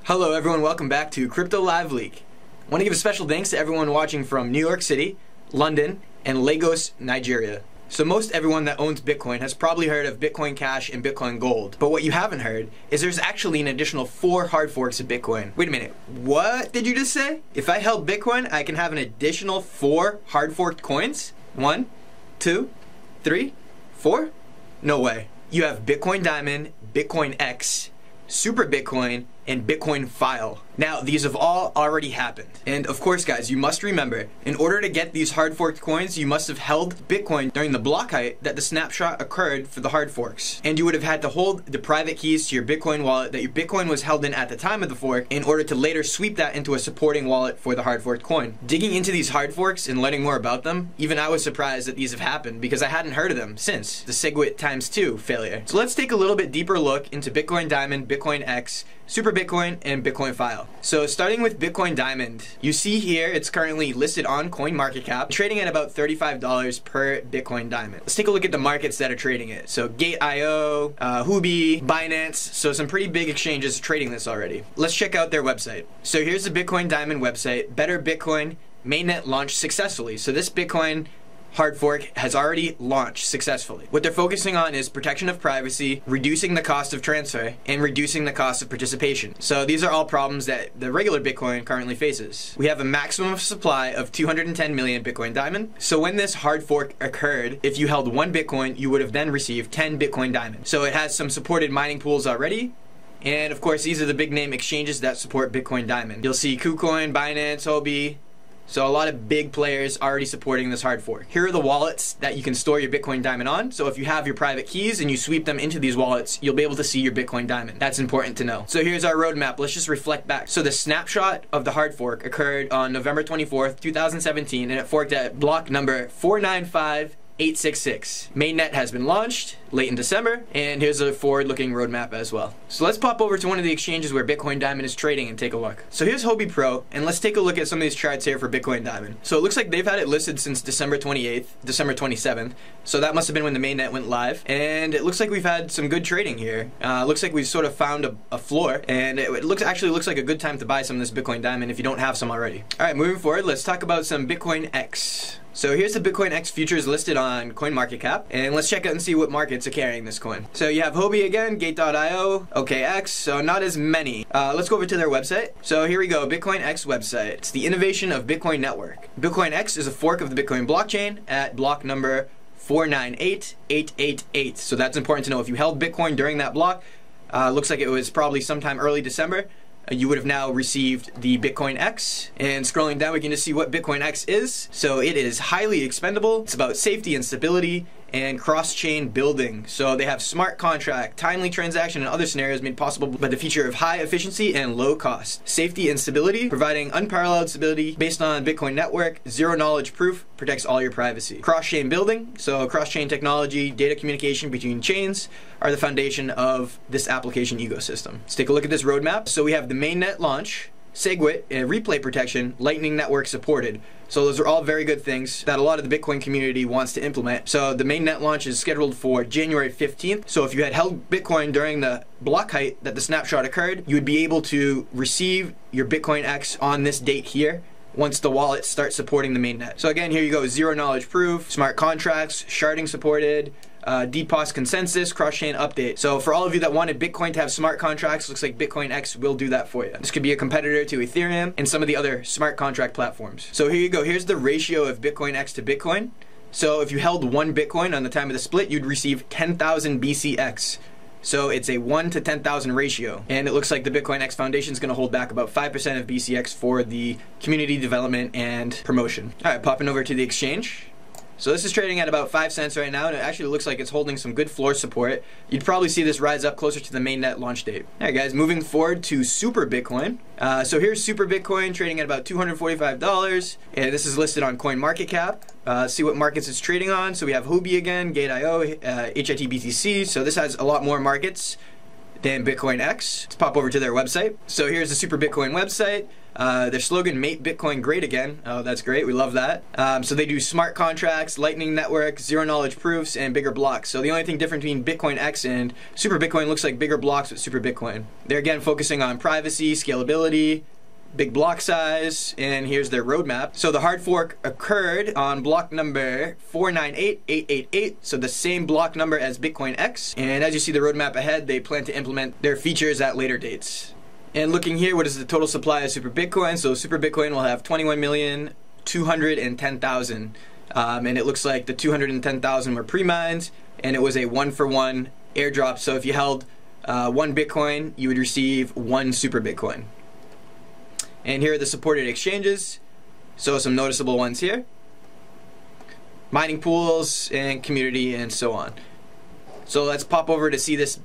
Hello everyone, welcome back to CryptoLiveLeak. I want to give a special thanks to everyone watching from New York City, London, and Lagos, Nigeria. So most everyone that owns Bitcoin has probably heard of Bitcoin Cash and Bitcoin Gold. But what you haven't heard is there's actually an additional 4 hard forks of Bitcoin. Wait a minute, what did you just say? If I held Bitcoin, I can have an additional 4 hard forked coins? 1, 2, 3, 4? No way. You have Bitcoin Diamond, BitcoinX, Super Bitcoin, and Bitcoin File. Now, these have all already happened. And of course, guys, you must remember, in order to get these hard forked coins, you must have held Bitcoin during the block height that the snapshot occurred for the hard forks. And you would have had to hold the private keys to your Bitcoin wallet that your Bitcoin was held in at the time of the fork in order to later sweep that into a supporting wallet for the hard forked coin. Digging into these hard forks and learning more about them, even I was surprised that these have happened because I hadn't heard of them since the SegWit ×2 failure. So let's take a little bit deeper look into Bitcoin Diamond, BitcoinX, Super Bitcoin, and Bitcoin File. So starting with Bitcoin Diamond, you see here it's currently listed on CoinMarketCap, trading at about $35 per Bitcoin Diamond. Let's take a look at the markets that are trading it. So Gate.io, Huobi, Binance, so some pretty big exchanges trading this already. Let's check out their website. So here's the Bitcoin Diamond website. Better Bitcoin mainnet launched successfully. So this Bitcoin hard fork has already launched successfully. What they're focusing on is protection of privacy, reducing the cost of transfer, and reducing the cost of participation. So these are all problems that the regular Bitcoin currently faces. We have a maximum supply of 210 million Bitcoin Diamond. So when this hard fork occurred, if you held 1 Bitcoin, you would have then received 10 Bitcoin Diamond. So it has some supported mining pools already. And of course, these are the big name exchanges that support Bitcoin Diamond. You'll see KuCoin, Binance, Huobi. So a lot of big players already supporting this hard fork. Here are the wallets that you can store your Bitcoin Diamond on. So if you have your private keys and you sweep them into these wallets, you'll be able to see your Bitcoin Diamond. That's important to know. So here's our roadmap. Let's just reflect back. So the snapshot of the hard fork occurred on November 24th, 2017, and it forked at block number 495866. Mainnet has been launched late in December, and here's a forward-looking roadmap as well. So let's pop over to one of the exchanges where Bitcoin Diamond is trading and take a look. So here's Huobi Pro, and let's take a look at some of these charts here for Bitcoin Diamond. So it looks like they've had it listed since December 28th, December 27th, so that must have been when the mainnet went live, and it looks like we've had some good trading here. Looks like we've sort of found a floor, and it actually looks like a good time to buy some of this Bitcoin Diamond if you don't have some already. Alright, moving forward, let's talk about some BitcoinX. So here's the BitcoinX futures listed on CoinMarketCap, and let's check out and see what markets are carrying this coin. So you have Huobi again, Gate.io, OKX, so not as many. Let's go over to their website. So here we go, BitcoinX website. It's the innovation of Bitcoin network. BitcoinX is a fork of the Bitcoin blockchain at block number 498888. So that's important to know. If you held Bitcoin during that block, looks like it was probably sometime early December, you would have now received the BitcoinX. And scrolling down, we can just see what BitcoinX is. So it is highly expendable. It's about safety and stability and cross-chain building. So they have smart contract, timely transaction, and other scenarios made possible by the feature of high efficiency and low cost. Safety and stability, providing unparalleled stability based on Bitcoin network. Zero knowledge proof, protects all your privacy. Cross-chain building, so cross-chain technology, data communication between chains are the foundation of this application ecosystem. Let's take a look at this roadmap. So we have the mainnet launch, SegWit, replay protection, Lightning Network supported. So those are all very good things that a lot of the Bitcoin community wants to implement. So the mainnet launch is scheduled for January 15th. So if you had held Bitcoin during the block height that the snapshot occurred, you would be able to receive your BitcoinX on this date here once the wallet starts supporting the mainnet. So again, here you go, zero knowledge proof, smart contracts, sharding supported, DPoS consensus, cross-chain update. So for all of you that wanted Bitcoin to have smart contracts, looks like BitcoinX will do that for you. This could be a competitor to Ethereum and some of the other smart contract platforms. So here you go, here's the ratio of BitcoinX to Bitcoin. So if you held 1 Bitcoin on the time of the split, you'd receive 10,000 BCX. So it's a 1 to 10,000 ratio. And it looks like the BitcoinX Foundation is going to hold back about 5% of BCX for the community development and promotion. Alright, popping over to the exchange. So this is trading at about 5 cents right now, and it actually looks like it's holding some good floor support. You'd probably see this rise up closer to the mainnet launch date. Alright guys, moving forward to Super Bitcoin. So here's Super Bitcoin trading at about $245, and this is listed on CoinMarketCap. See what markets it's trading on. So we have Huobi again, Gate.io, HITBTC, so this has a lot more markets than BitcoinX. Let's pop over to their website. So here's the Super Bitcoin website. Their slogan, "Make Bitcoin Great Again." Oh, that's great. We love that. So they do smart contracts, Lightning Network, zero knowledge proofs, and bigger blocks. So the only thing different between BitcoinX and Super Bitcoin looks like bigger blocks with Super Bitcoin. They're again focusing on privacy, scalability, big block size, and here's their roadmap. So the hard fork occurred on block number 498888, so the same block number as BitcoinX. And as you see the roadmap ahead, they plan to implement their features at later dates. And looking here, what is the total supply of Super Bitcoin? So Super Bitcoin will have 21,210,000. And it looks like the 210,000 were pre-mined, and it was a 1-for-1 airdrop. So if you held 1 Bitcoin, you would receive 1 Super Bitcoin. And here are the supported exchanges. So some noticeable ones here. Mining pools and community and so on. So let's pop over to see this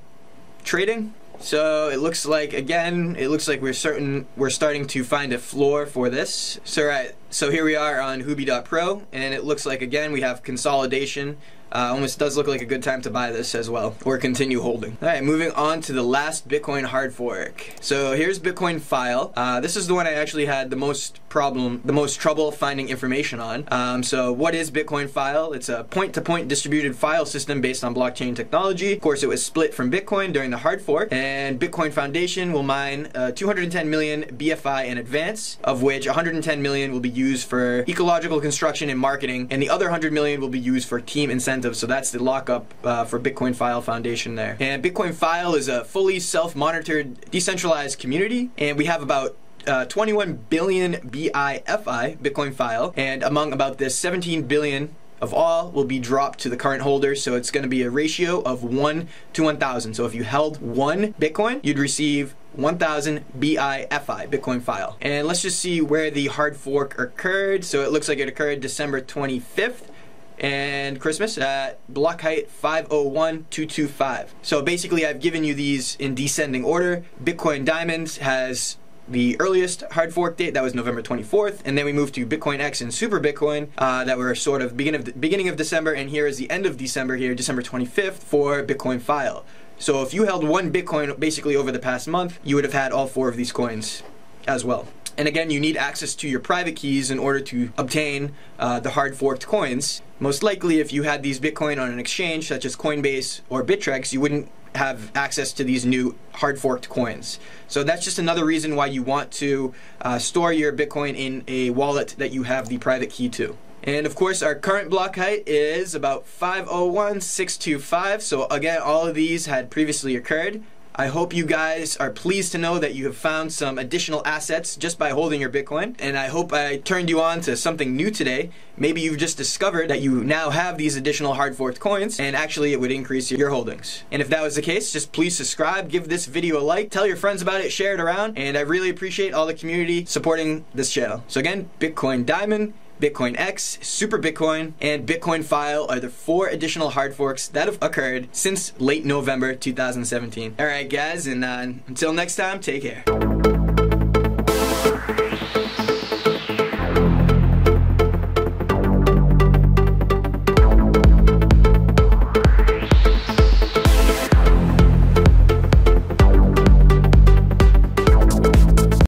trading. So it looks like, again, it looks like we're starting to find a floor for this. So here we are on Huobi.pro, and it looks like, again, we have consolidation. Almost does look like a good time to buy this as well, or continue holding. Alright, moving on to the last Bitcoin hard fork. So here's Bitcoin File. This is the one I actually had the most trouble finding information on. So what is Bitcoin File? It's a point-to-point distributed file system based on blockchain technology. Of course, it was split from Bitcoin during the hard fork, and Bitcoin Foundation will mine 210 million BIFI in advance, of which 110 million will be used for ecological construction and marketing, and the other 100 million will be used for team incentives. So that's the lockup for Bitcoin File Foundation there. And Bitcoin File is a fully self-monitored, decentralized community, and we have about 21 billion BIFI, Bitcoin File, and among about this 17 billion of all will be dropped to the current holders, so it's going to be a ratio of 1 to 1,000. So if you held 1 Bitcoin, you'd receive 1,000 BIFI, Bitcoin File. And let's just see where the hard fork occurred. So it looks like it occurred December 25th. And Christmas at block height 501225. So basically I've given you these in descending order. Bitcoin Diamonds has the earliest hard fork date, that was November 24th, and then we moved to BitcoinX and Super Bitcoin that were sort of beginning of December, and here is the end of December here, December 25th for Bitcoin File. So if you held 1 Bitcoin basically over the past month, you would have had all 4 of these coins as well. And again, you need access to your private keys in order to obtain the hard forked coins. Most likely, if you had these Bitcoin on an exchange such as Coinbase or Bittrex, you wouldn't have access to these new hard forked coins. So that's just another reason why you want to store your Bitcoin in a wallet that you have the private key to. And of course, our current block height is about 501625. So again, all of these had previously occurred. I hope you guys are pleased to know that you have found some additional assets just by holding your Bitcoin, and I hope I turned you on to something new today. Maybe you've just discovered that you now have these additional hard forked coins, and actually it would increase your holdings. And if that was the case, just please subscribe, give this video a like, tell your friends about it, share it around, and I really appreciate all the community supporting this channel. So again, Bitcoin Diamond, BitcoinX, Super Bitcoin, and Bitcoin File are the 4 additional hard forks that have occurred since late November 2017. Alright guys, and until next time, take care.